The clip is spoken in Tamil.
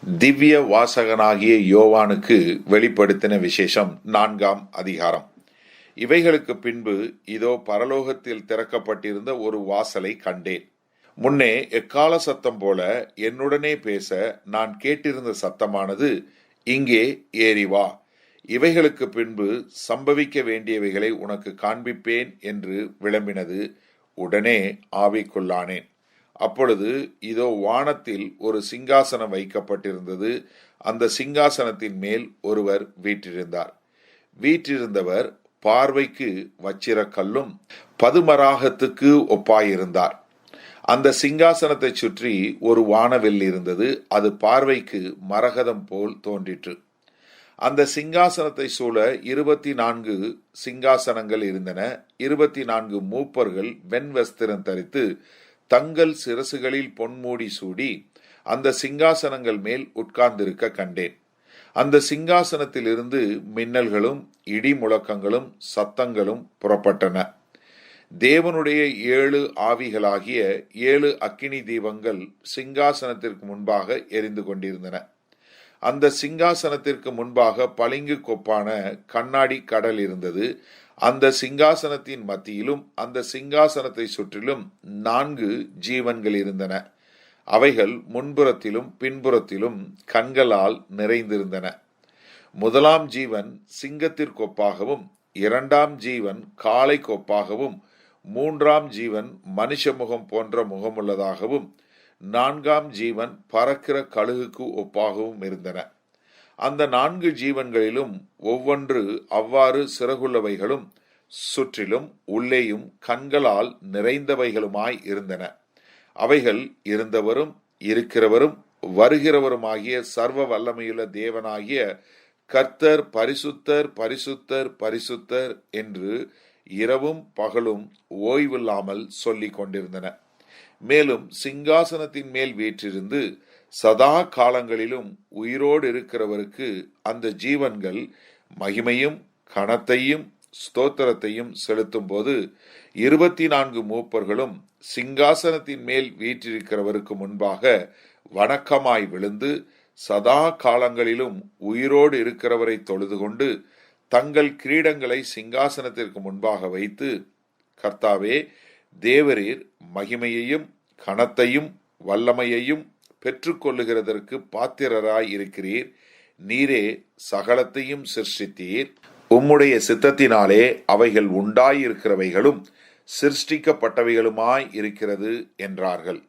திவ்ய வாசகனாகிய யோவானுக்கு வெளிப்படுத்தின விசேஷம் 4ஆம் அதிகாரம். இவைகளுக்கு பின்பு இதோ பரலோகத்தில் திறக்கப்பட்டிருந்த ஒரு வாசலை கண்டேன். முன்னே எக்கால சத்தம் போல என்னுடனே பேச நான் கேட்டிருந்த சத்தமானது, இங்கே ஏறி வா, இவைகளுக்கு பின்பு சம்பவிக்க வேண்டியவைகளை உனக்கு காண்பிப்பேன் என்று விளம்பினது. உடனே ஆவிக்குள்ளானேன். அப்பொழுது இதோ வானத்தில் ஒரு சிங்காசனம் வைக்கப்பட்டிருந்தது. அந்த சிங்காசனத்தின் மேல் ஒருவர் வீற்றிருந்தார். வீற்றிருந்தவர் பார்வைக்கு வச்சிரக்கல்லும் பதுமராகத்துக்கு ஒப்பாயிருந்தார். அந்த சிங்காசனத்தை சுற்றி ஒரு வானவில் இருந்தது. அது பார்வைக்கு மரகதம் போல் தோன்றிற்று. அந்த சிங்காசனத்தை சூழ 24 சிங்காசனங்கள் இருந்தன. 24 மூப்பர்கள் வெண்வஸ்திரம் தரித்து தங்கள் சிரசுகளில் பொன்மூடி சூடி அந்த சிங்காசனங்கள் மேல் உட்கார்ந்திருக்க கண்டேன். அந்த சிங்காசனத்தில் இருந்து மின்னல்களும் இடி முழக்கங்களும் சத்தங்களும் புறப்பட்டன. தேவனுடைய 7 ஆவிகளாகிய 7 அக்கினி தீபங்கள் சிங்காசனத்திற்கு முன்பாக எரிந்து கொண்டிருந்தன. அந்த சிங்காசனத்திற்கு முன்பாக பளிங்கு கொப்பான கண்ணாடி கடல் இருந்தது. அந்த சிங்காசனத்தின் மத்தியிலும் அந்த சிங்காசனத்தை சுற்றிலும் 4 ஜீவன்கள் இருந்தன. அவைகள் முன்புறத்திலும் பின்புறத்திலும் கண்களால் நிறைந்திருந்தன. முதலாம் ஜீவன் சிங்கத்திற்கொப்பாகவும், 2ஆம் ஜீவன் காளை கொப்பாகவும், 3ஆம் ஜீவன் மனுஷ முகம் போன்ற முகமுள்ளதாகவும், 4ஆம் ஜீவன் பறக்கிற கழுகுக்கு ஒப்பாகவும் இருந்தன. அந்த 4 ஜீவன்களிலும் ஒவ்வொன்று அவ்வாறு சிறகுள்ளவைகளும் சுற்றிலும் உள்ளேயும் கண்களால் நிறைந்தவைகளுமாய் இருந்தன. அவைகள் இருந்தவரும் இருக்கிறவரும் வருகிறவருமாகிய சர்வ வல்லமையுள்ள தேவனாகிய கர்த்தர் பரிசுத்தர் பரிசுத்தர் பரிசுத்தர் என்று இரவும் பகலும் ஓய்வில்லாமல் சொல்லிக் கொண்டிருந்தன. மேலும் சிங்காசனத்தின் மேல் வீற்றிருந்து சதா காலங்களிலும் உயிரோடு இருக்கிறவருக்கு அந்த ஜீவன்கள் மகிமையும் கனத்தையும் ஸ்தோத்திரத்தையும் செலுத்தும் போது 24 மூப்பர்களும் சிங்காசனத்தின் மேல் வீற்றிருக்கிறவருக்கு முன்பாக வணக்கமாய் விழுந்து சதா காலங்களிலும் உயிரோடு இருக்கிறவரை தொழுது கொண்டு தங்கள் கிரீடங்களை சிங்காசனத்திற்கு முன்பாக வைத்து, கர்த்தாவே, தேவரீர் மகிமையையும் கனத்தையும் வல்லமையையும் பெற்றுக்கொள்ளுகிறதற்கு பாத்திரராய் இருக்கிறீர். நீரே சகலத்தையும் சிருஷ்டித்தீர். உம்முடைய சித்தத்தினாலே அவைகள் உண்டாயிருக்கிறவைகளும் சிருஷ்டிக்கப்பட்டவைகளுமாய் இருக்கிறது என்றார்கள்.